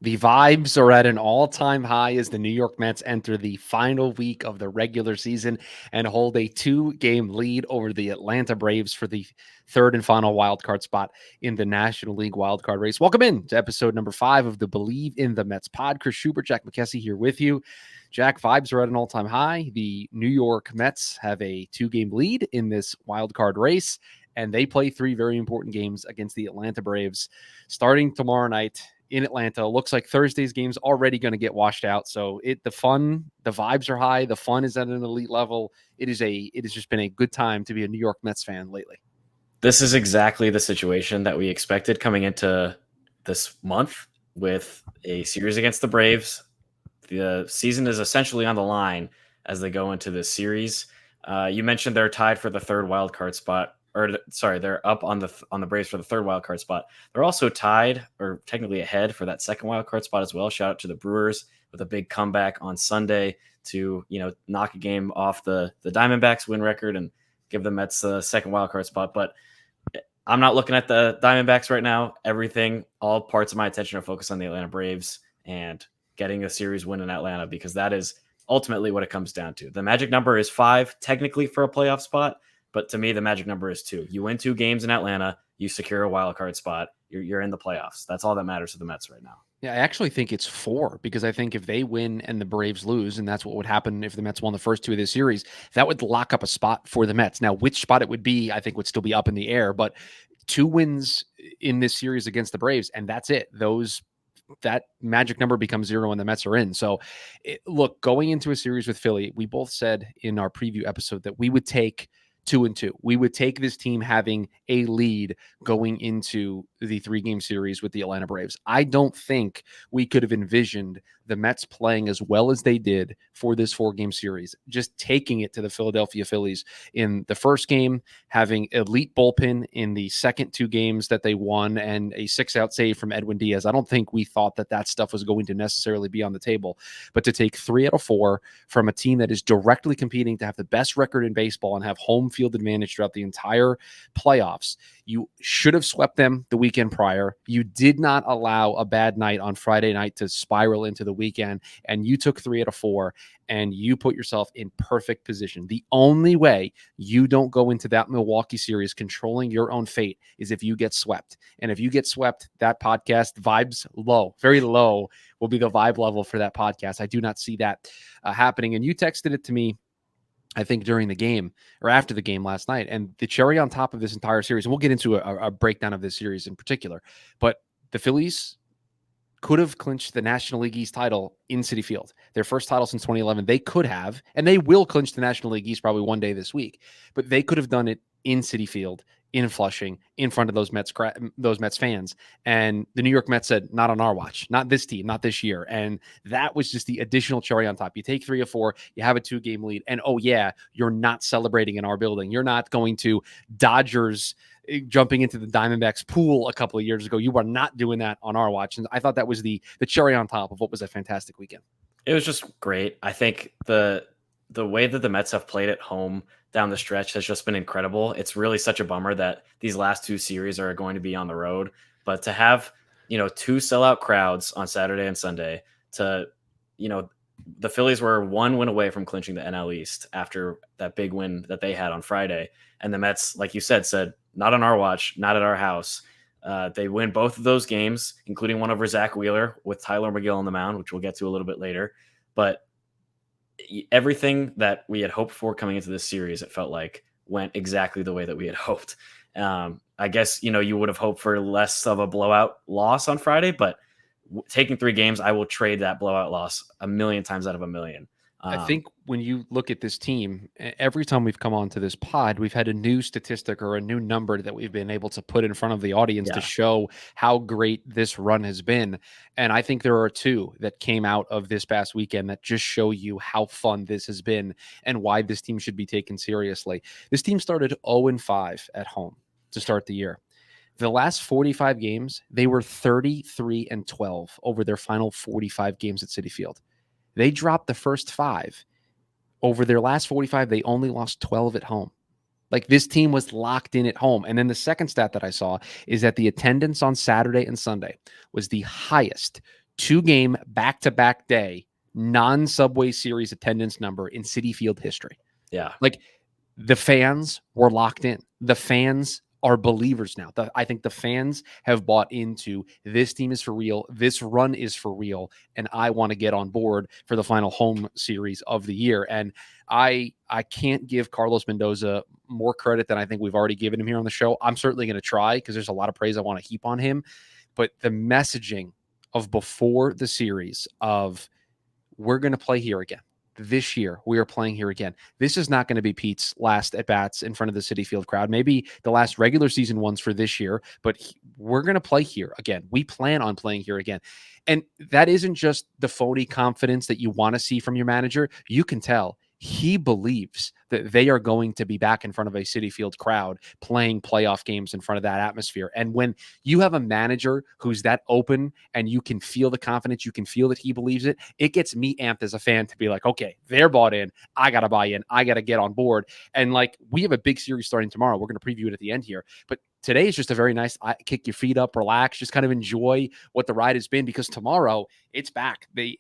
The vibes are at an all-time high as the New York Mets enter the final week of the regular season and hold a 2-game lead over the Atlanta Braves for the third and final wildcard spot in the National League wildcard race. Welcome in to episode number 5 of the Bleav in the Mets pod. Chris Schubert, Jack McKessie here with you. Jack, vibes are at an all-time high. The New York Mets have a 2-game lead in this wildcard race, and they play 3 very important games against the Atlanta Braves starting tomorrow night in Atlanta. Looks like Thursday's game's already going to get washed out. So the vibes are high. The fun is at an elite level. It has just been a good time to be a New York Mets fan lately. This is exactly the situation that we expected coming into this month with a series against the Braves. The season is essentially on the line as they go into this series. You mentioned they're tied for the third wild card spot. They're up on the Braves for the third wild card spot. They're also tied, or technically ahead, for that second wild card spot as well. Shout out to the Brewers with a big comeback on Sunday to knock a game off the Diamondbacks win record and give the Mets the second wild card spot. But I'm not looking at the Diamondbacks right now. All parts of my attention are focused on the Atlanta Braves and getting a series win in Atlanta, because that is ultimately what it comes down to. The magic number is 5 technically for a playoff spot. But to me, the magic number is 2. You win 2 games in Atlanta, you secure a wild card spot, you're in the playoffs. That's all that matters to the Mets right now. Yeah, I actually think it's 4, because I think if they win and the Braves lose, and that's what would happen if the Mets won the first 2 of this series, that would lock up a spot for the Mets. Now, which spot it would be, I think would still be up in the air, but 2 wins in this series against the Braves, and that's it. That magic number becomes 0 when the Mets are in. So, look, going into a series with Philly, we both said in our preview episode that we would take 2-2. We would take this team having a lead going into the 3-game series with the Atlanta Braves. I don't think we could have envisioned the Mets playing as well as they did for this 4-game series, just taking it to the Philadelphia Phillies in the first game, having elite bullpen in the second 2 games that they won, and a 6-out save from Edwin Diaz. I don't think we thought that stuff was going to necessarily be on the table, but to take 3 out of 4 from a team that is directly competing to have the best record in baseball and have home field advantage throughout the entire playoffs. You should have swept them the weekend prior. You did not allow a bad night on Friday night to spiral into the weekend, and you took 3 out of 4, and you put yourself in perfect position. The only way you don't go into that Milwaukee series controlling your own fate is if you get swept. And if you get swept, that podcast, vibes low, very low, will be the vibe level for that podcast. I do not see that happening. And you texted it to me, I think, during the game or after the game last night. And the cherry on top of this entire series, and we'll get into a breakdown of this series in particular, but the Phillies could have clinched the National League East title in Citi Field. Their first title since 2011. They could have, and they will clinch the National League East probably one day this week, but they could have done it in Citi Field, in Flushing, in front of those Mets fans. And the New York Mets said, not on our watch, not this team, not this year. And that was just the additional cherry on top. You take 3 of 4, you have a 2-game lead, and oh yeah, you're not celebrating in our building. You're not going to Dodgers jumping into the Diamondbacks pool a couple of years ago. You are not doing that on our watch. And I thought that was the cherry on top of what was a fantastic weekend. It was just great. I think the way that the Mets have played at home down the stretch has just been incredible. It's really such a bummer that these last 2 series are going to be on the road, but to have, 2 sellout crowds on Saturday and Sunday, to, the Phillies were 1 win away from clinching the NL East after that big win that they had on Friday. And the Mets, like you said, not on our watch, not at our house. They win both of those games, including one over Zach Wheeler with Tyler McGill on the mound, which we'll get to a little bit later. But everything that we had hoped for coming into this series, it felt like, went exactly the way that we had hoped. I guess, you would have hoped for less of a blowout loss on Friday, but taking 3 games, I will trade that blowout loss a million times out of a million. I think when you look at this team, every time we've come onto this pod, we've had a new statistic or a new number that we've been able to put in front of the audience to show how great this run has been. And I think there are 2 that came out of this past weekend that just show you how fun this has been and why this team should be taken seriously. This team started 0-5 at home to start the year. The last 45 games, they were 33-12 over their final 45 games at Citi Field. They dropped the first 5. Over their last 45, they only lost 12 at home. Like, this team was locked in at home. And then the second stat that I saw is that the attendance on Saturday and Sunday was the highest 2-game back-to-back day non-Subway Series attendance number in Citi Field history. Yeah. Like, the fans were locked in. The fans are believers now. I think the fans have bought into this team is for real. This run is for real. And I want to get on board for the final home series of the year. And I can't give Carlos Mendoza more credit than I think we've already given him here on the show. I'm certainly going to try because there's a lot of praise I want to heap on him. But the messaging of before the series of we're going to play here again. This year, we are playing here again. This is not going to be Pete's last at-bats in front of the Citi Field crowd. Maybe the last regular season ones for this year, but we're going to play here again. We plan on playing here again. And that isn't just the phony confidence that you want to see from your manager. You can tell he believes that they are going to be back in front of a Citi Field crowd playing playoff games in front of that atmosphere. And when you have a manager who's that open and you can feel the confidence, you can feel that he believes it, it gets me amped as a fan to be like, okay, they're bought in. I got to buy in. I got to get on board. And like, we have a big series starting tomorrow. We're going to preview it at the end here. But today is just a very nice kick your feet up, relax, just kind of enjoy what the ride has been, because tomorrow it's back. The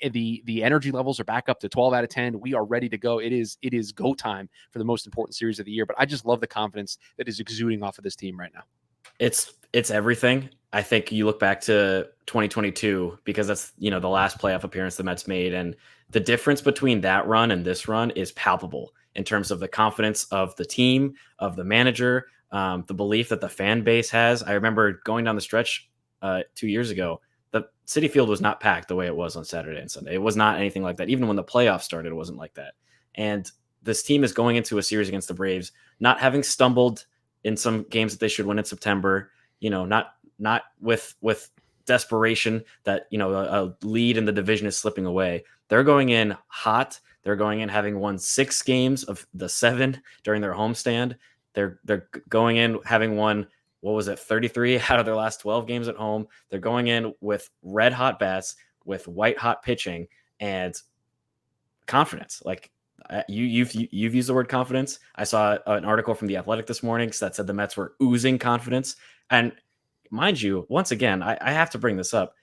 energy levels are back up to 12 out of 10. We are ready to go. It is go time for the most important series of the year. But I just love the confidence that is exuding off of this team right now. It's everything. I think you look back to 2022 because that's, the last playoff appearance the Mets made. And the difference between that run and this run is palpable in terms of the confidence of the team, of the manager, the belief that the fan base has. I remember going down the stretch 2 years ago, the Citi Field was not packed the way it was on Saturday and Sunday. It was not anything like that. Even when the playoffs started, it wasn't like that. And this team is going into a series against the Braves, not having stumbled in some games that they should win in September, not with desperation that, a lead in the division is slipping away. They're going in hot. They're going in having won 6 games of the 7 during their homestand. They're going in having won, 33 out of their last 12 games at home. They're going in with red hot bats, with white hot pitching, and confidence. Like, you've used the word confidence. I saw an article from The Athletic this morning that said the Mets were oozing confidence. And mind you, once again, I have to bring this up.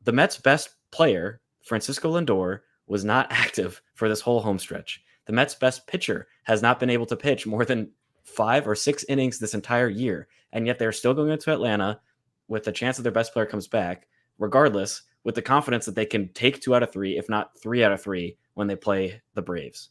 The Mets' best player, Francisco Lindor, was not active for this whole home stretch. The Mets' best pitcher has not been able to pitch more than 5 or 6 innings this entire year. And yet they're still going into Atlanta with the chance that their best player comes back, regardless, with the confidence that they can take 2 out of 3, if not 3 out of 3, when they play the Braves.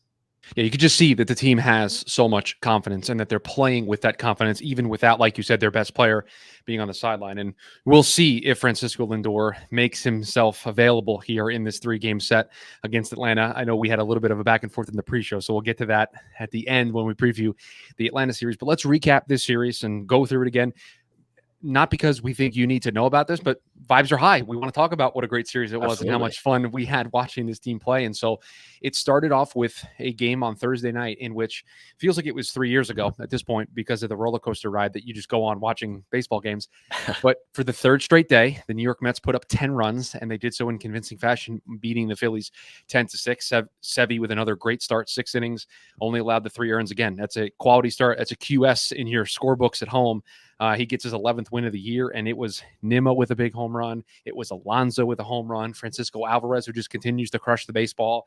Yeah, you could just see that the team has so much confidence and that they're playing with that confidence, even without, like you said, their best player being on the sideline. And we'll see if Francisco Lindor makes himself available here in this 3-game set against Atlanta. I know we had a little bit of a back and forth in the pre-show, so we'll get to that at the end when we preview the Atlanta series. But let's recap this series and go through it again. Not because we think you need to know about this, but vibes are high. We want to talk about what a great series it was. Absolutely. And how much fun we had watching this team play. And so it started off with a game on Thursday night in which feels like it was 3 years ago at this point because of the roller coaster ride that you just go on watching baseball games. But for the 3rd straight day, the New York Mets put up 10 runs, and they did so in convincing fashion, beating the Phillies 10-6. Sevy with another great start, 6 innings, only allowed the 3 earns. Again, that's a quality start. That's a QS in your scorebooks at home. He gets his 11th win of the year, and it was Nimmo with a big home run. It was Alonso with a home run. Francisco Alvarez, who just continues to crush the baseball.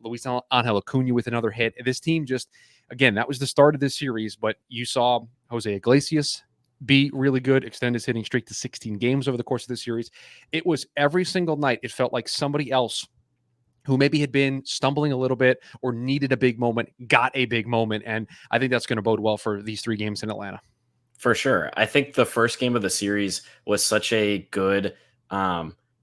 Luis Angel Acuna with another hit. This team just, again, that was the start of this series, but you saw Jose Iglesias be really good, extend his hitting streak to 16 games over the course of this series. It was every single night. It felt like somebody else who maybe had been stumbling a little bit or needed a big moment, got a big moment. And I think that's going to bode well for these 3 games in Atlanta. For sure. I think the first game of the series was such a good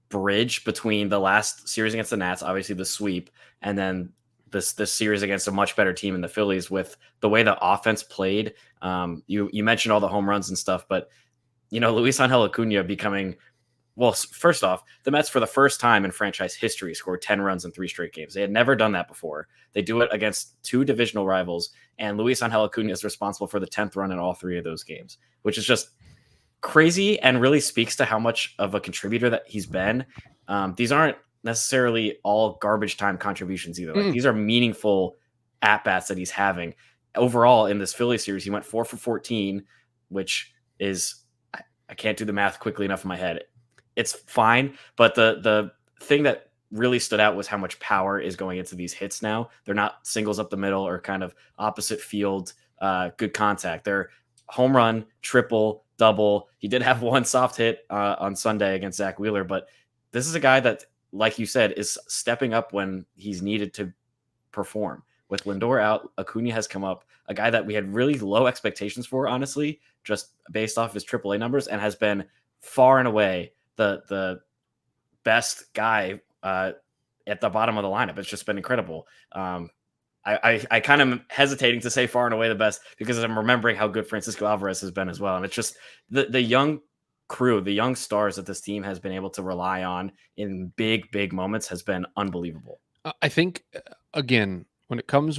bridge between the last series against the Nats, obviously the sweep, and then this series against a much better team in the Phillies with the way the offense played. You mentioned all the home runs and stuff, but Luis Angel Acuna becoming, well, first off, the Mets for the first time in franchise history scored 10 runs in 3 straight games. They had never done that before. They do it against 2 divisional rivals, and Luis Angel Acuna is responsible for the 10th run in all 3 of those games, which is just crazy and really speaks to how much of a contributor that he's been. These aren't necessarily all garbage time contributions either. Like, these are meaningful at-bats that he's having. Overall, in this Philly series, he went 4 for 14, which is, I can't do the math quickly enough in my head. It's fine, but the thing that really stood out was how much power is going into these hits now. They're not singles up the middle or kind of opposite field, good contact. They're home run, triple, double. He did have one soft hit on Sunday against Zach Wheeler, but this is a guy that, like you said, is stepping up when he's needed to perform. With Lindor out, Acuna has come up, a guy that we had really low expectations for, honestly, just based off his AAA numbers, and has been far and away the best guy at the bottom of the lineup. It's just been incredible. I kind of hesitating to say far and away the best because I'm remembering how good Francisco Alvarez has been as well. And it's just the young crew, the young stars that this team has been able to rely on in big moments has been unbelievable. I think, again, when it comes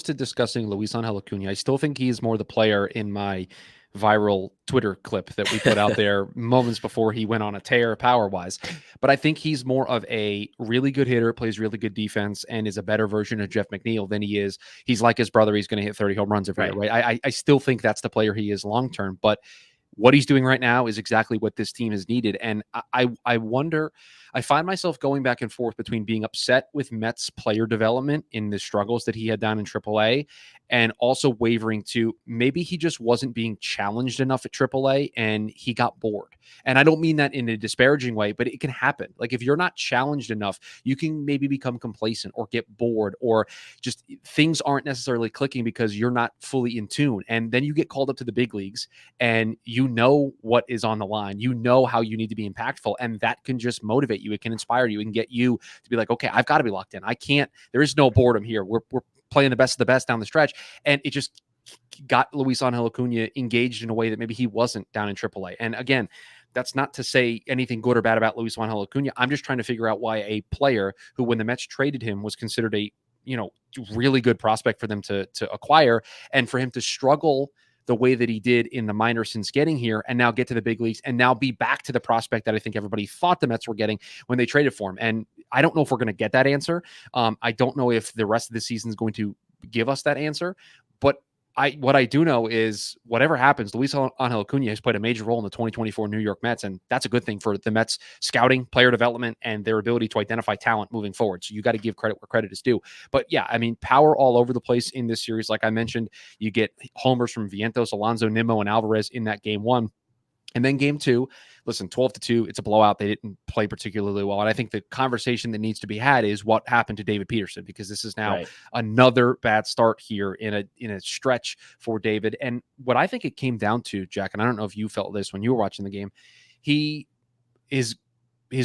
to discussing Luis Angel Acuna, I still think he is more the player in my viral Twitter clip that we put out there moments before he went on a tear power-wise. But I think he's more of a really good hitter, plays really good defense, and is a better version of Jeff McNeil than he is. He's like his brother. He's going to hit 30 home runs every year, right? I still think that's the player he is long-term. But what he's doing right now is exactly what this team has needed. And I wonder, I find myself going back and forth between being upset with Mets player development in the struggles that he had down in AAA and also wavering to maybe he just wasn't being challenged enough at AAA and he got bored. And I don't mean that in a disparaging way, but it can happen. Like if you're not challenged enough, you can maybe become complacent or get bored, or just things aren't necessarily clicking because you're not fully in tune. And then you get called up to the big leagues and you know what is on the line. You know how you need to be impactful, and that can just motivate you. It can inspire you. It can get you to be like, okay, I've got to be locked in. I can't, there is no boredom here. We're playing the best of the best down the stretch. And it just got Luis Angel Acuna engaged in a way that maybe he wasn't down in AAA. And again, that's not to say anything good or bad about Luis Angel Acuna. I'm just trying to figure out why a player who, when the Mets traded him, was considered a, really good prospect for them to acquire, and for him to struggle the way that he did in the minors since getting here, and now get to the big leagues and now be back to the prospect that I think everybody thought the Mets were getting when they traded for him. And I don't know if we're going to get that answer. I don't know if the rest of the season is going to give us that answer, but what I do know is whatever happens, Luis Angel Acuna has played a major role in the 2024 New York Mets, and that's a good thing for the Mets scouting, player development, and their ability to identify talent moving forward. So you got to give credit where credit is due. But yeah, I mean, power all over the place in this series. Like I mentioned, you get homers from Vientos, Alonso, Nimmo, and Alvarez in that game one. And then game two, listen, 12-2, it's a blowout. They didn't play particularly well. And I think the conversation that needs to be had is what happened to David Peterson, because this is now another bad start here in a stretch for David. And what I think it came down to, Jack, and I don't know if you felt this when you were watching the game, his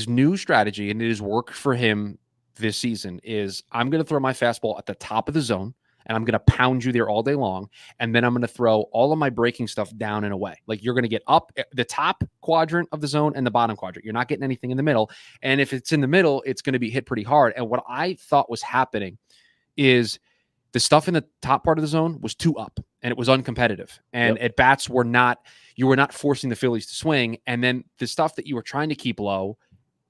new strategy, and it has worked for him this season, is I'm going to throw my fastball at the top of the zone, and I'm going to pound you there all day long. And then I'm going to throw all of my breaking stuff down and away. Like you're going to get up the top quadrant of the zone and the bottom quadrant. You're not getting anything in the middle. And if it's in the middle, it's going to be hit pretty hard. And what I thought was happening is the stuff in the top part of the zone was too up and it was uncompetitive. And at bats you were not forcing the Phillies to swing. And then the stuff that you were trying to keep low,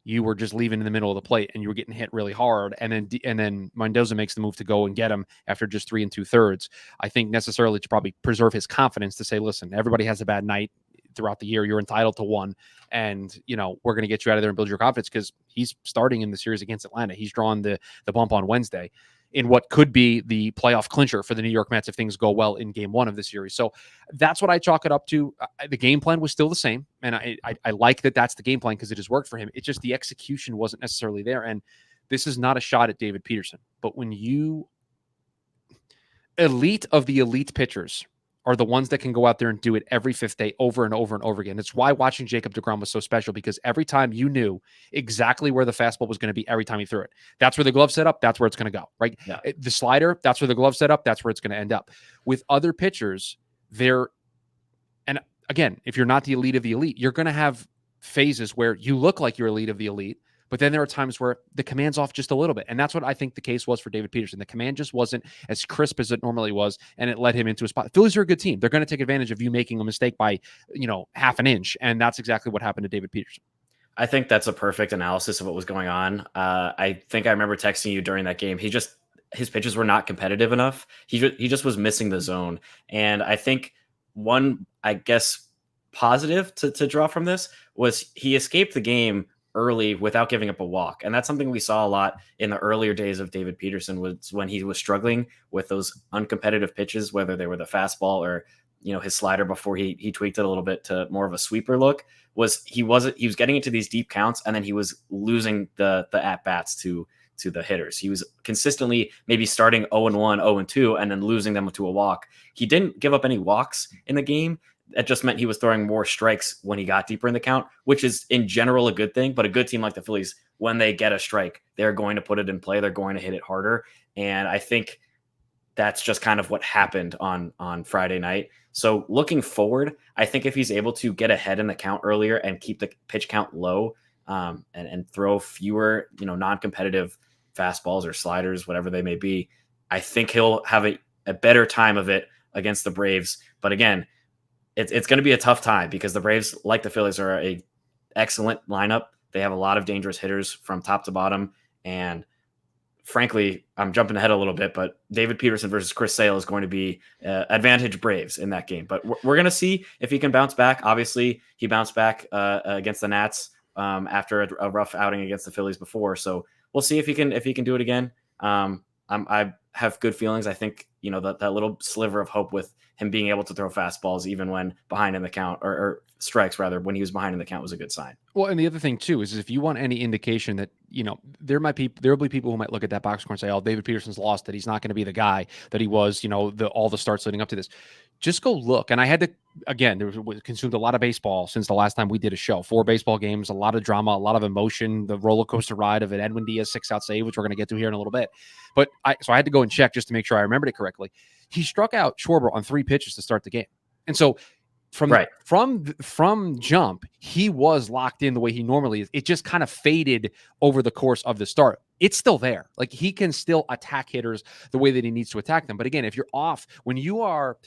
you were just leaving in the middle of the plate and you were getting hit really hard. And then Mendoza makes the move to go and get him after just 3 2/3. I think necessarily to probably preserve his confidence to say, listen, everybody has a bad night throughout the year. You're entitled to one. And, we're going to get you out of there and build your confidence, because he's starting in the series against Atlanta. He's drawn the bump on Wednesday in what could be the playoff clincher for the New York Mets if things go well in game one of the series. So that's what I chalk it up to. The game plan was still the same. And I like that that's the game plan because it has worked for him. It's just the execution wasn't necessarily there. And this is not a shot at David Peterson. But when elite of the elite pitchers are the ones that can go out there and do it every fifth day over and over and over again. It's why watching Jacob deGrom was so special, because every time you knew exactly where the fastball was going to be every time he threw it. That's where the glove set up. That's where it's going to go, right? Yeah. The slider, that's where the glove set up. That's where it's going to end up. With other pitchers, and again, if you're not the elite of the elite, you're going to have phases where you look like you're elite of the elite, but then there are times where the command's off just a little bit. And that's what I think the case was for David Peterson. The command just wasn't as crisp as it normally was, and it led him into a spot. The Phillies are a good team. They're going to take advantage of you making a mistake by, half an inch. And that's exactly what happened to David Peterson. I think that's a perfect analysis of what was going on. I think I remember texting you during that game. His pitches were not competitive enough. He just was missing the zone. And I think one, positive to draw from this was he escaped the game early without giving up a walk. And that's something we saw a lot in the earlier days of David Peterson, was when he was struggling with those uncompetitive pitches, whether they were the fastball or his slider before he tweaked it a little bit to more of a sweeper look. He was getting into these deep counts, and then he was losing the at bats to the hitters. He was consistently maybe starting 0-1, 0-2, and then losing them to a walk. He didn't give up any walks in the game. That just meant he was throwing more strikes when he got deeper in the count, which is in general a good thing. But a good team like the Phillies, when they get a strike, they're going to put it in play. They're going to hit it harder. And I think that's just kind of what happened on Friday night. So looking forward, I think if he's able to get ahead in the count earlier and keep the pitch count low, and throw fewer, non-competitive fastballs or sliders, whatever they may be, I think he'll have a better time of it against the Braves. But again, it's going to be a tough time because the Braves, like the Phillies, are a excellent lineup. They have a lot of dangerous hitters from top to bottom. And frankly, I'm jumping ahead a little bit, but David Peterson versus Chris Sale is going to be advantage Braves in that game. But we're going to see if he can bounce back. Obviously, he bounced back against the Nats after a rough outing against the Phillies before. So we'll see if he can do it again. I have good feelings. I think that little sliver of hope with him being able to throw fastballs even when behind in the count, or strikes rather, when he was behind in the count, was a good sign. Well, and the other thing too is if you want any indication that there will be people who might look at that box score and say, "Oh, David Peterson's lost; that he's not going to be the guy that he was." All the starts leading up to this. Just go look. And I had to, again, we consumed a lot of baseball since the last time we did a show. 4 baseball games, a lot of drama, a lot of emotion, the roller coaster ride of an Edwin Diaz 6-out save, which we're going to get to here in a little bit. But I had to go and check just to make sure I remembered it correctly. He struck out Schwarber on 3 pitches to start the game. And so from jump, he was locked in the way he normally is. It just kind of faded over the course of the start. It's still there. Like, he can still attack hitters the way that he needs to attack them. But again, if you're off, when you are,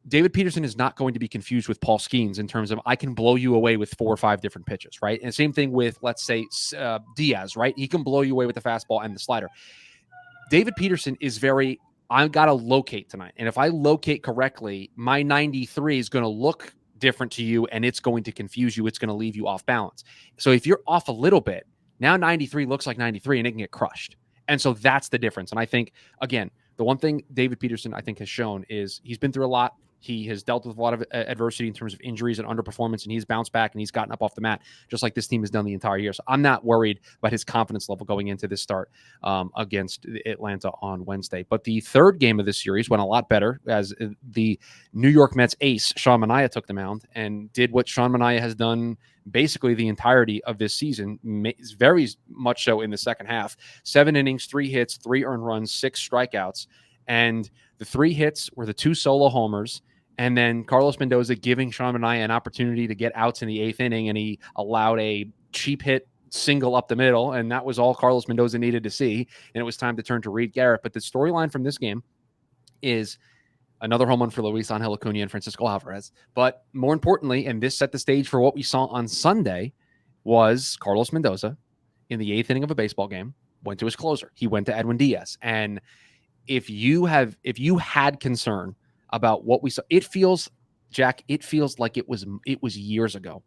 David Peterson is not going to be confused with Paul Skeens in terms of, I can blow you away with 4 or 5 different pitches, right? And same thing with, let's say, Diaz, right? He can blow you away with the fastball and the slider. David Peterson is very, I've got to locate tonight. And if I locate correctly, my 93 is going to look different to you, and it's going to confuse you. It's going to leave you off balance. So if you're off a little bit, now 93 looks like 93 and it can get crushed. And so that's the difference. And I think, again, the one thing David Peterson, I think, has shown is he's been through a lot. He has dealt with a lot of adversity in terms of injuries and underperformance, and he's bounced back and he's gotten up off the mat, just like this team has done the entire year. So I'm not worried about his confidence level going into this start against Atlanta on Wednesday. But the third game of this series went a lot better, as the New York Mets ace, Sean Manaea, took the mound and did what Sean Manaea has done basically the entirety of this season, very much so in the second half. 7 innings, 3 hits, 3 earned runs, 6 strikeouts. And the 3 hits were the 2 solo homers, and then Carlos Mendoza giving Sean Manaea an opportunity to get outs in the 8th inning, and he allowed a cheap hit single up the middle, and that was all Carlos Mendoza needed to see, and it was time to turn to Reed Garrett. But the storyline from this game is another home run for Luis Angel Acuna and Francisco Alvarez. But more importantly, and this set the stage for what we saw on Sunday, was Carlos Mendoza in the 8th inning of a baseball game went to his closer. He went to Edwin Diaz. And if you had concern about what we saw, it feels like it was years ago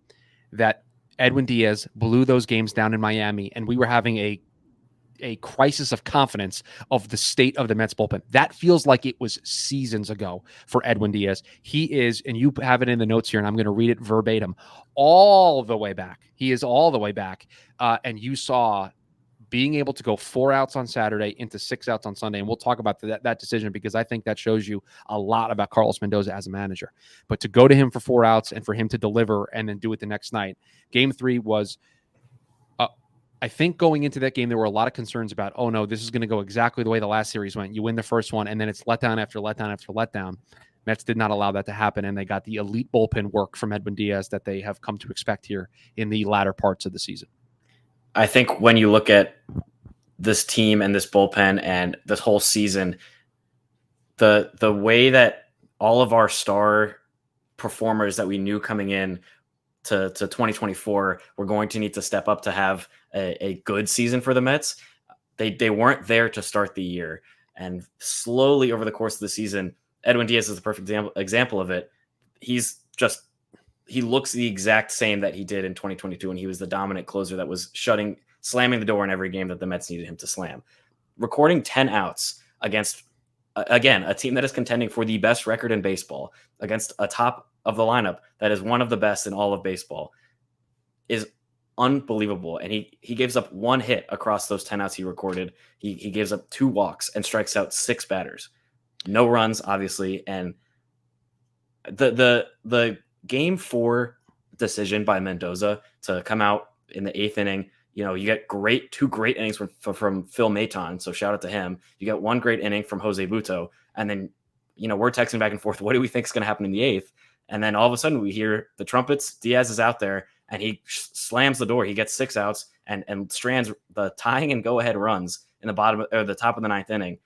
that Edwin Diaz blew those games down in Miami, and we were having a crisis of confidence of the state of the Mets bullpen. That feels like it was seasons ago for Edwin Diaz. He is, and you have it in the notes here, and I'm going to read it verbatim, all the way back. He is all the way back. And you saw being able to go 4 outs on Saturday into 6 outs on Sunday. And we'll talk about that decision, because I think that shows you a lot about Carlos Mendoza as a manager. But to go to him for 4 outs and for him to deliver and then do it the next night, game 3 was, I think going into that game, there were a lot of concerns about, oh no, this is going to go exactly the way the last series went. You win the first one, and then it's letdown after letdown after letdown. Mets did not allow that to happen, and they got the elite bullpen work from Edwin Diaz that they have come to expect here in the latter parts of the season. I think when you look at this team and this bullpen and this whole season, the way that all of our star performers that we knew coming in to 2024 were going to need to step up to have a good season for the Mets, they weren't there to start the year. And slowly over the course of the season, Edwin Diaz is the perfect example of it. He's just he looks the exact same that he did in 2022 when he was the dominant closer that was slamming the door in every game that the Mets needed him to slam. Recording 10 outs against, again, a team that is contending for the best record in baseball, against a top of the lineup that is one of the best in all of baseball, is unbelievable. And he gives up one hit across those 10 outs he recorded. He gives up 2 walks and strikes out 6 batters. No runs, obviously. And the game 4 decision by Mendoza to come out in the 8th inning, you get 2 great innings from Phil Maton. So shout out to him. You get 1 great inning from Jose Butto. And then, we're texting back and forth. What do we think is going to happen in the 8th? And then all of a sudden we hear the trumpets. Diaz is out there and he slams the door. He gets 6 outs and strands the tying and go ahead runs in the top of the 9th inning.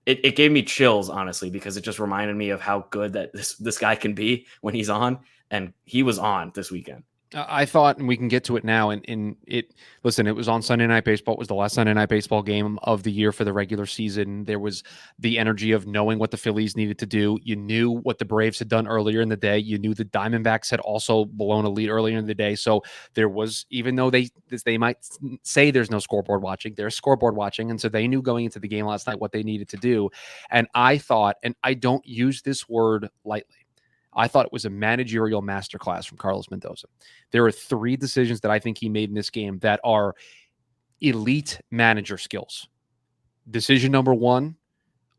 It gave me chills, honestly, because it just reminded me of how good that this guy can be when he's on, and he was on this weekend. I thought, and we can get to it now, listen, it was on Sunday Night Baseball. It was the last Sunday Night Baseball game of the year for the regular season. There was the energy of knowing what the Phillies needed to do. You knew what the Braves had done earlier in the day. You knew the Diamondbacks had also blown a lead earlier in the day. So there was, even though they might say there's no scoreboard watching, there's scoreboard watching. And so they knew going into the game last night what they needed to do. And I thought, and I don't use this word lightly, I thought it was a managerial masterclass from Carlos Mendoza. There are 3 decisions that I think he made in this game that are elite manager skills. Decision number 1,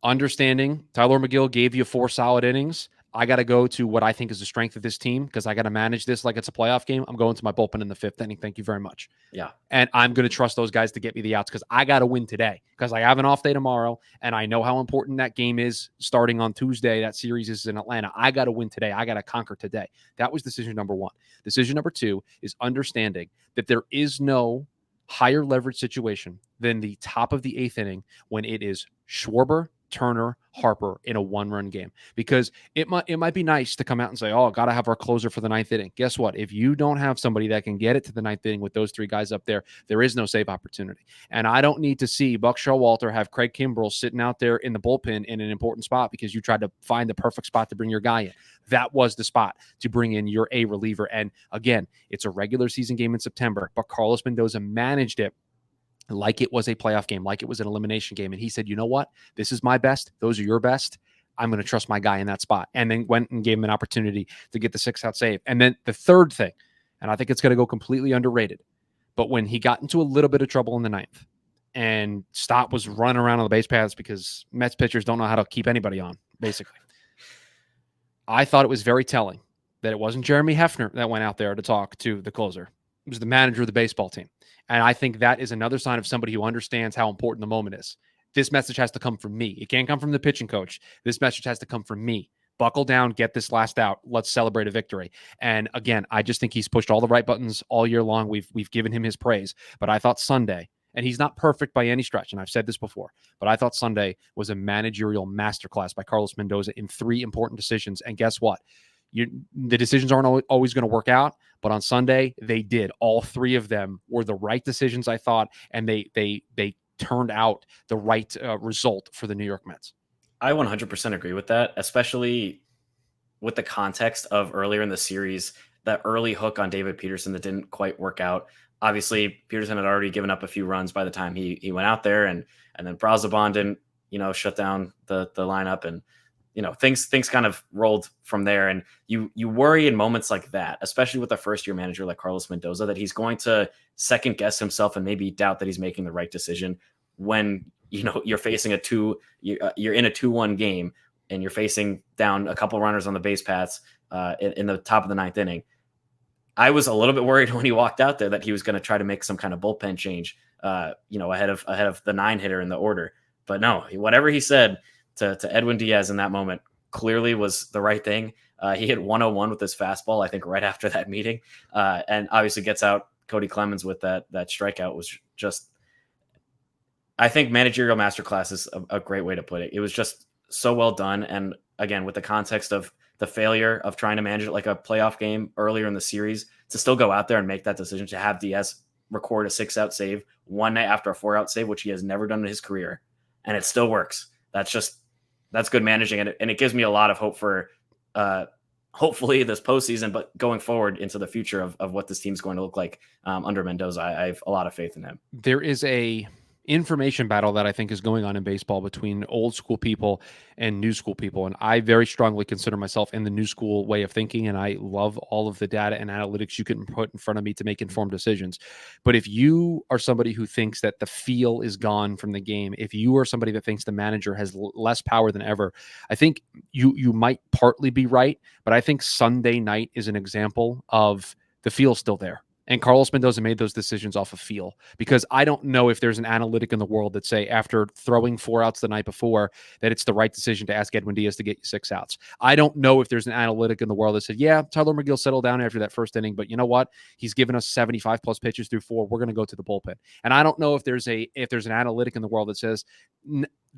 understanding Tyler McGill gave you 4 solid innings. I got to go to what I think is the strength of this team because I got to manage this like it's a playoff game. I'm going to my bullpen in the 5th inning. Thank you very much. Yeah. And I'm going to trust those guys to get me the outs because I got to win today because I have an off day tomorrow. And I know how important that game is starting on Tuesday. That series is in Atlanta. I got to win today. I got to conquer today. That was decision number 1. Decision number 2 is understanding that there is no higher leverage situation than the top of the 8th inning when it is Schwarber, Turner, Harper in a 1-run game, because it might be nice to come out and say, oh, got to have our closer for the 9th inning. Guess what? If you don't have somebody that can get it to the 9th inning with those 3 guys up there, there is no save opportunity. And I don't need to see Buck Showalter have Craig Kimbrell sitting out there in the bullpen in an important spot because you tried to find the perfect spot to bring your guy in. That was the spot to bring in your A reliever. And again, it's a regular season game in September, but Carlos Mendoza managed it like it was a playoff game, like it was an elimination game. And he said, you know what? This is my best. Those are your best. I'm going to trust my guy in that spot. And then went and gave him an opportunity to get the 6-out save. And then the third thing, and I think it's going to go completely underrated, but when he got into a little bit of trouble in the 9th and Stott was running around on the base paths because Mets pitchers don't know how to keep anybody on, basically. I thought it was very telling that it wasn't Jeremy Hefner that went out there to talk to the closer. It was the manager of the baseball team. And I think that is another sign of somebody who understands how important the moment is. This message has to come from me. It can't come from the pitching coach. This message has to come from me. Buckle down, get this last out. Let's celebrate a victory. And again, I just think he's pushed all the right buttons all year long. We've given him his praise. But I thought Sunday, and he's not perfect by any stretch, and I've said this before, but I thought Sunday was a managerial masterclass by Carlos Mendoza in 3 important decisions. And guess what? The decisions aren't always going to work out, but on Sunday they did. All 3 of them were the right decisions, I thought, and they turned out the right result for the New York Mets. I 100% agree with that, especially with the context of earlier in the series, that early hook on David Peterson that didn't quite work out. Obviously, Peterson had already given up a few runs by the time he went out there, and then Brazoban didn't shut down the lineup, and things kind of rolled from there. And you worry in moments like that, especially with a first-year manager like Carlos Mendoza, that he's going to second guess himself and maybe doubt that he's making the right decision when you're facing you're in a 2-1 game and you're facing down a couple runners on the base paths in the top of the 9th inning. I was a little bit worried when he walked out there that he was going to try to make some kind of bullpen change, ahead of the 9 hitter in the order. But no, whatever he said to Edwin Diaz in that moment clearly was the right thing. He hit 101 with his fastball, I think, right after that meeting, and obviously gets out Cody Clemens with that strikeout. Was just, I think, managerial masterclass is a great way to put it. It was just so well done, and again, with the context of the failure of trying to manage it like a playoff game earlier in the series, to still go out there and make that decision, to have Diaz record a 6-out save one night after a 4-out save, which he has never done in his career, and it still works. That's good managing, and it gives me a lot of hope for hopefully this postseason, but going forward into the future of what this team's going to look like under Mendoza. I have a lot of faith in him. There is a information battle that I think is going on in baseball between old school people and new school people. And I very strongly consider myself in the new school way of thinking. And I love all of the data and analytics you can put in front of me to make informed decisions. But if you are somebody who thinks that the feel is gone from the game, if you are somebody that thinks the manager has less power than ever, I think you might partly be right. But I think Sunday night is an example of the feel still there. And Carlos Mendoza made those decisions off of feel, because I don't know if there's an analytic in the world that say after throwing 4 outs the night before that it's the right decision to ask Edwin Diaz to get you 6 outs. I don't know if there's an analytic in the world that said, yeah, Tyler McGill settled down after that first inning, but you know what? He's given us 75 plus pitches through 4. We're going to go to the bullpen. And I don't know if there's an analytic in the world that says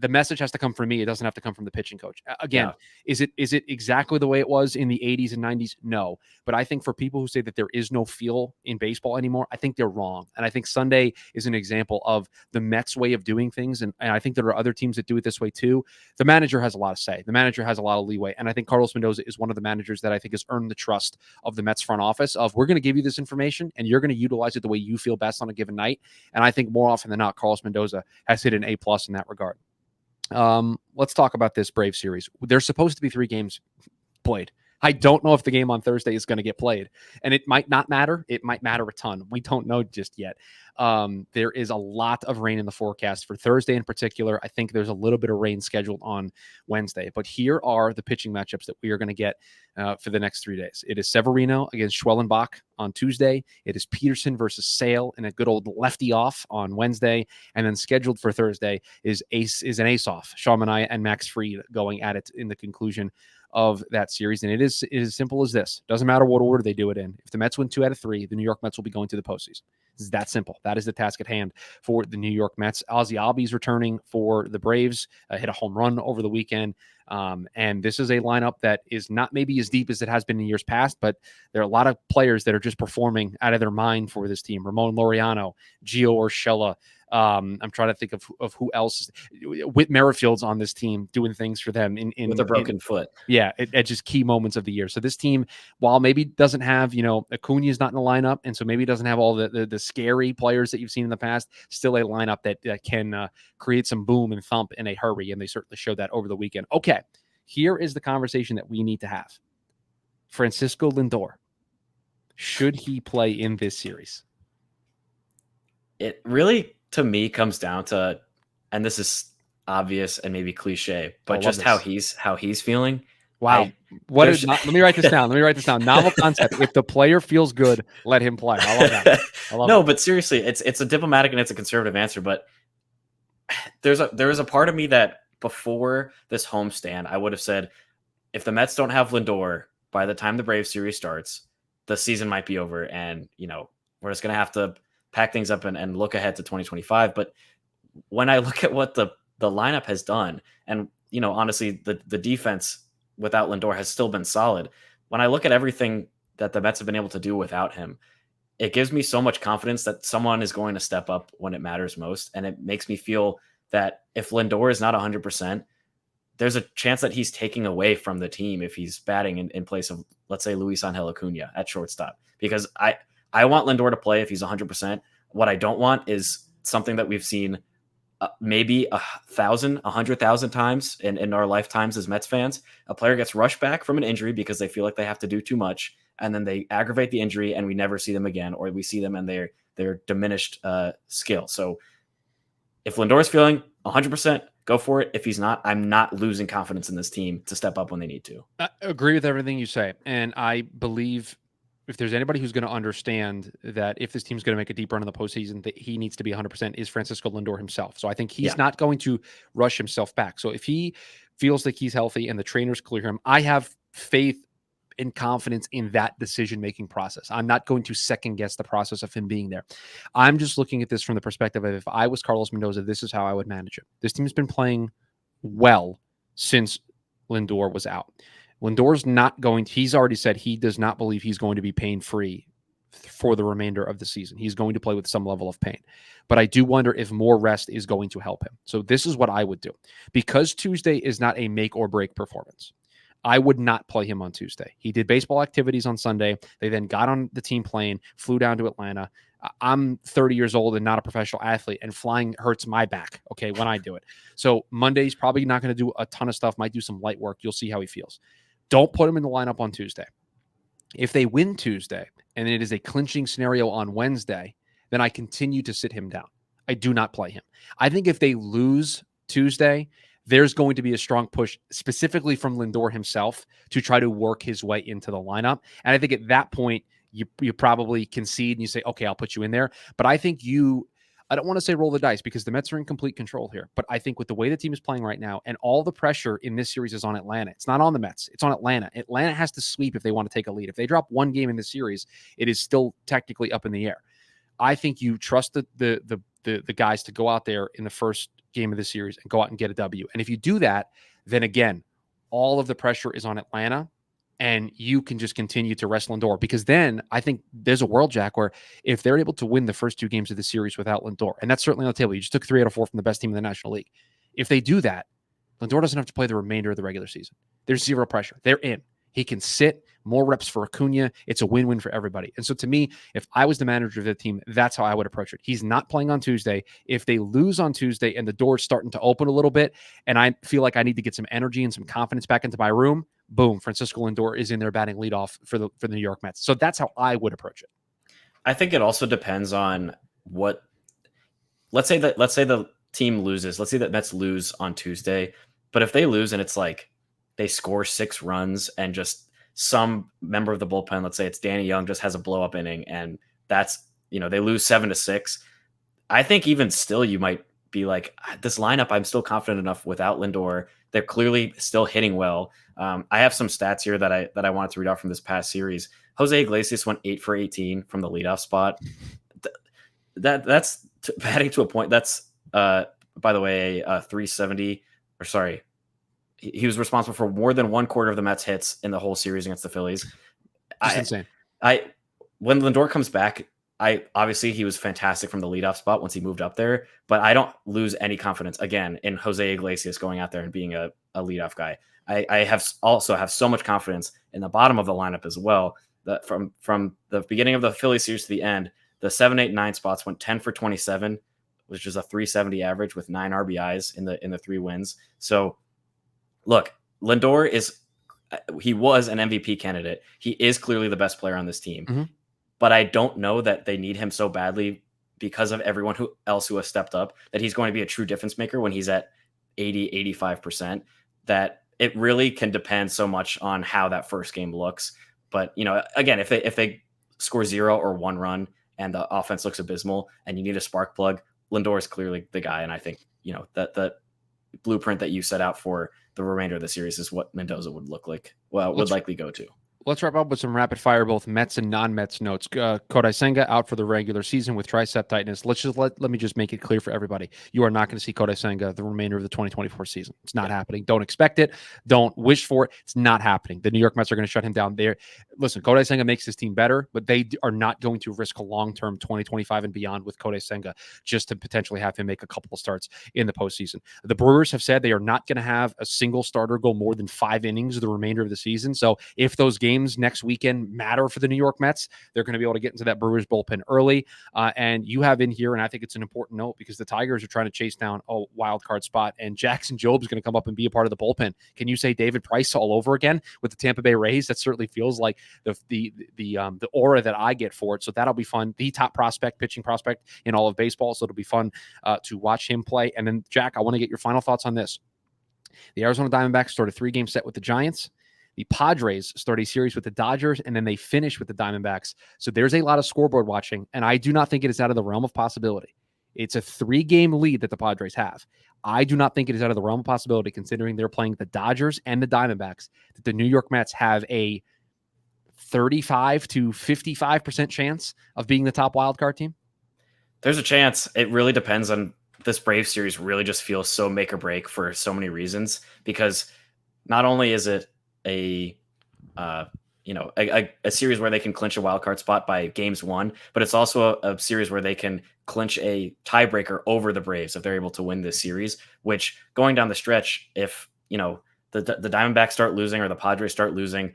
the message has to come from me. It doesn't have to come from the pitching coach. Again, is it exactly the way it was in the 80s and 90s? No. But I think for people who say that there is no feel in baseball anymore, I think they're wrong. And I think Sunday is an example of the Mets way of doing things. And I think there are other teams that do it this way too. The manager has a lot of say. The manager has a lot of leeway. And I think Carlos Mendoza is one of the managers that I think has earned the trust of the Mets front office of, we're going to give you this information and you're going to utilize it the way you feel best on a given night. And I think more often than not, Carlos Mendoza has hit an A+ in that regard. Let's talk about this Brave series. There's supposed to be 3 games played. I don't know if the game on Thursday is going to get played, and it might not matter. It might matter a ton. We don't know just yet. There is a lot of rain in the forecast for Thursday in particular. I think there's a little bit of rain scheduled on Wednesday, but here are the pitching matchups that we are going to get for the next 3 days. It is Severino against Schwellenbach on Tuesday. It is Peterson versus Sale in a good old lefty off on Wednesday, and then scheduled for Thursday is an ace off. Sean Manaea and Max Fried going at it in the conclusion of that series. And it is as simple as this. Doesn't matter what order they do it in. If the Mets win 2 out of 3, the New York Mets will be going to the postseason. It's that simple. That is the task at hand for the New York Mets. Ozzie Albies returning for the Braves, hit a home run over the weekend. And this is a lineup that is not maybe as deep as it has been in years past, but there are a lot of players that are just performing out of their mind for this team. Ramon Laureano, Gio Urshela. I'm trying to think of who else. Whit Merrifield's on this team doing things for them with a broken foot. Yeah, at just key moments of the year. So this team, while maybe doesn't have, Acuna's not in the lineup, and so maybe doesn't have all the scary players that you've seen in the past, still a lineup that can create some boom and thump in a hurry, and they certainly showed that over the weekend. Okay, here is the conversation that we need to have. Francisco Lindor, should he play in this series? It really, to me, comes down to, and this is obvious and maybe cliche, but just how he's feeling. Wow. Let me write this down. Novel concept. If the player feels good, let him play. I love that. No, but seriously, it's a diplomatic and it's a conservative answer, but there is a part of me that before this homestand, I would have said, if the Mets don't have Lindor by the time the Braves series starts, the season might be over, and we're just gonna have to pack things up and look ahead to 2025. But when I look at what the lineup has done, and honestly, the defense without Lindor has still been solid. When I look at everything that the Mets have been able to do without him, it gives me so much confidence that someone is going to step up when it matters most. And it makes me feel that if Lindor is not 100%, there's a chance that he's taking away from the team if he's batting in place of, let's say, Luis Angel Acuna at shortstop. Because I want Lindor to play if he's 100%. What I don't want is something that we've seen maybe 100,000 times in our lifetimes as Mets fans. A player gets rushed back from an injury because they feel like they have to do too much, and then they aggravate the injury and we never see them again, or we see them and they're diminished skill. So if Lindor's feeling 100%, go for it. If he's not, I'm not losing confidence in this team to step up when they need to. I agree with everything you say. And I believe if there's anybody who's going to understand that if this team's going to make a deep run in the postseason, that he needs to be 100% is Francisco Lindor himself. So I think he's not going to rush himself back. So if he feels like he's healthy and the trainers clear him, I have faith and confidence in that decision-making process. I'm not going to second guess the process of him being there. I'm just looking at this from the perspective of, if I was Carlos Mendoza, this is how I would manage it. This team's been playing well since Lindor was out. Lindor's not going to, he's already said he does not believe he's going to be pain-free for the remainder of the season. He's going to play with some level of pain. But I do wonder if more rest is going to help him. So this is what I would do. Because Tuesday is not a make or break performance, I would not play him on Tuesday. He did baseball activities on Sunday. They then got on the team plane, flew down to Atlanta. I'm 30 years old and not a professional athlete, and flying hurts my back, okay, when I do it. So Monday's probably not going to do a ton of stuff, might do some light work. You'll see how he feels. Don't put him in the lineup on Tuesday. If they win Tuesday and it is a clinching scenario on Wednesday, then I continue to sit him down. I do not play him. I think if they lose Tuesday, there's going to be a strong push specifically from Lindor himself to try to work his way into the lineup. And I think at that point, you probably concede and you say, okay, I'll put you in there. But I think I don't want to say roll the dice because the Mets are in complete control here. But I think with the way the team is playing right now and all the pressure in this series is on Atlanta. It's not on the Mets. It's on Atlanta. Atlanta has to sweep if they want to take a lead. If they drop one game in this series, it is still technically up in the air. I think you trust the guys to go out there in the first game of the series and go out and get a W. And if you do that, then again, all of the pressure is on Atlanta. And you can just continue to wrestle Lindor because then I think there's a world, Jack, where if they're able to win the first 2 games of the series without Lindor, and that's certainly on the table. You just took 3 out of 4 from the best team in the National League. If they do that, Lindor doesn't have to play the remainder of the regular season. There's zero pressure. They're in. He can sit, more reps for Acuna. It's a win-win for everybody. And so to me, if I was the manager of the team, that's how I would approach it. He's not playing on Tuesday. If they lose on Tuesday and the door's starting to open a little bit, and I feel like I need to get some energy and some confidence back into my room, boom, Francisco Lindor is in there batting leadoff for the New York Mets. So that's how I would approach it. I think it also depends on what. Let's say the team loses. Let's say that Mets lose on Tuesday, but if they lose and it's like they score 6 runs and just some member of the bullpen, let's say it's Danny Young, just has a blow up inning, and that's they lose 7-6. I think even still you might be like, this lineup, I'm still confident enough without Lindor. They're clearly still hitting well. I have some stats here that I wanted to read out from this past series. Jose Iglesias went 8 for 18 from the leadoff spot. That's batting to a point. That's by the way, 370. Or sorry, he was responsible for more than 1/4 of the Mets hits in the whole series against the Phillies. Insane. When Lindor comes back, obviously he was fantastic from the leadoff spot once he moved up there, but I don't lose any confidence again in Jose Iglesias going out there and being a leadoff guy. I have so much confidence in the bottom of the lineup as well. That from the beginning of the Philly series to the end, the 7, 8, 9 spots went 10 for 27, which is a 370 average with 9 RBIs in the 3 wins. So look, Lindor he was an MVP candidate. He is clearly the best player on this team. Mm-hmm. But I don't know that they need him so badly because of everyone else who has stepped up that he's going to be a true difference maker when he's at 80, 85%, that it really can depend so much on how that first game looks. But, again, if they score 0 or 1 run and the offense looks abysmal and you need a spark plug, Lindor is clearly the guy. And I think, that the blueprint that you set out for the remainder of the series is what Mendoza would look like. Well, would likely go to. Let's wrap up with some rapid fire, both Mets and non-Mets notes. Kodai Senga out for the regular season with tricep tightness. Let me just make it clear for everybody. You are not going to see Kodai Senga the remainder of the 2024 season. It's not happening. Don't expect it. Don't wish for it. It's not happening. The New York Mets are going to shut him down there. Listen, Kodai Senga makes his team better, but they are not going to risk a long-term 2025 and beyond with Kodai Senga just to potentially have him make a couple of starts in the postseason. The Brewers have said they are not going to have a single starter go more than 5 innings the remainder of the season. So if those games next weekend matter for the New York Mets, they're going to be able to get into that Brewers bullpen early. And you have in here, and I think it's an important note because the Tigers are trying to chase down a wild card spot, and Jackson Jobe is going to come up and be a part of the bullpen. Can you say David Price all over again with the Tampa Bay Rays? That certainly feels like the aura that I get for it. So that'll be fun. The top pitching prospect in all of baseball. So it'll be fun to watch him play. And then Jack, I want to get your final thoughts on this. The Arizona Diamondbacks start a 3-game set with the Giants. The Padres start a series with the Dodgers, and then they finish with the Diamondbacks. So there's a lot of scoreboard watching, and I do not think it is out of the realm of possibility. It's a 3-game lead that the Padres have. I do not think it is out of the realm of possibility, considering they're playing the Dodgers and the Diamondbacks, that the New York Mets have a 35 to 55% chance of being the top wildcard team. There's a chance. It really depends on this Braves series. Really just feels so make or break for so many reasons, because not only is it a series where they can clinch a wild card spot by games 1, but it's also a series where they can clinch a tiebreaker over the Braves if they're able to win this series, which going down the stretch, if the Diamondbacks start losing or the Padres start losing,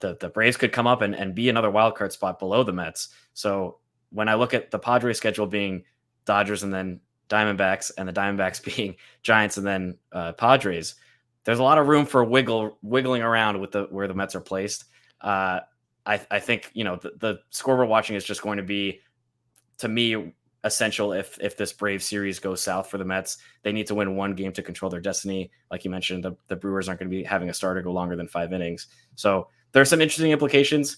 the Braves could come up and be another wild card spot below the Mets. So when I look at the Padres schedule being Dodgers and then Diamondbacks, and the Diamondbacks being Giants and then Padres, there's a lot of room for wiggling around with where the Mets are placed. I think the scoreboard watching is just going to be, to me, essential if this Braves series goes south for the Mets. They need to win one game to control their destiny. Like you mentioned, the Brewers aren't going to be having a starter go longer than 5 innings. So there's some interesting implications,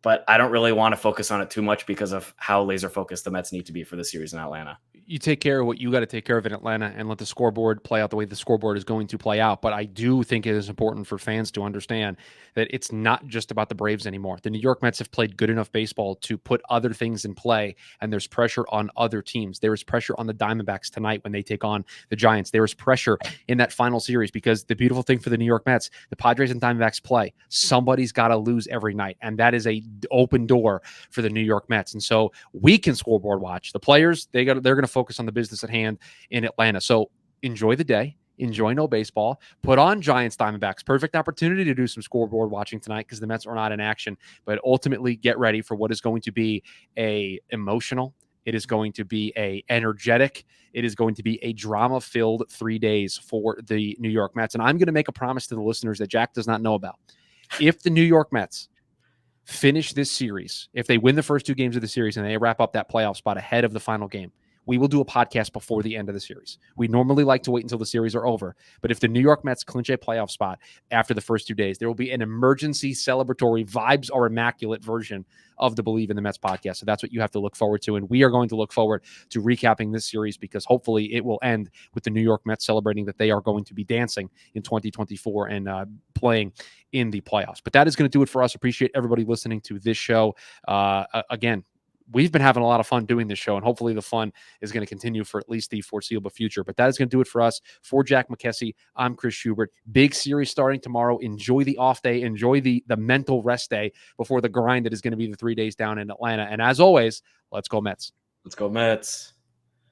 but I don't really want to focus on it too much because of how laser focused the Mets need to be for the series in Atlanta. You take care of what you got to take care of in Atlanta and let the scoreboard play out the way the scoreboard is going to play out. But I do think it is important for fans to understand that it's not just about the Braves anymore. The New York Mets have played good enough baseball to put other things in play, and there's pressure on other teams. There is pressure on the Diamondbacks tonight when they take on the Giants. There is pressure in that final series because the beautiful thing for the New York Mets, the Padres and Diamondbacks play. Somebody's got to lose every night, and that is a open door for the New York Mets. And so we can scoreboard watch. The players, they're going to focus on the business at hand in Atlanta. So enjoy the day. Enjoy no baseball. Put on Giants Diamondbacks. Perfect opportunity to do some scoreboard watching tonight because the Mets are not in action. But ultimately, get ready for what is going to be a emotional. It is going to be a energetic. It is going to be a drama-filled 3 days for the New York Mets. And I'm going to make a promise to the listeners that Jack does not know about. If the New York Mets finish this series, if they win the first 2 games of the series and they wrap up that playoff spot ahead of the final game, we will do a podcast before the end of the series. We normally like to wait until the series are over, but if the New York Mets clinch a playoff spot after the first 2 days, there will be an emergency celebratory vibes are immaculate version of the Bleav in the Mets podcast. So that's what you have to look forward to. And we are going to look forward to recapping this series because hopefully it will end with the New York Mets celebrating that they are going to be dancing in 2024 and playing in the playoffs. But that is going to do it for us. Appreciate everybody listening to this show. Again, we've been having a lot of fun doing this show, and hopefully the fun is going to continue for at least the foreseeable future. But that is going to do it for us. For Jack McKessie, I'm Chris Schubert. Big series starting tomorrow. Enjoy the off day. Enjoy the mental rest day before the grind that is going to be the 3 days down in Atlanta. And as always, let's go Mets. Let's go Mets.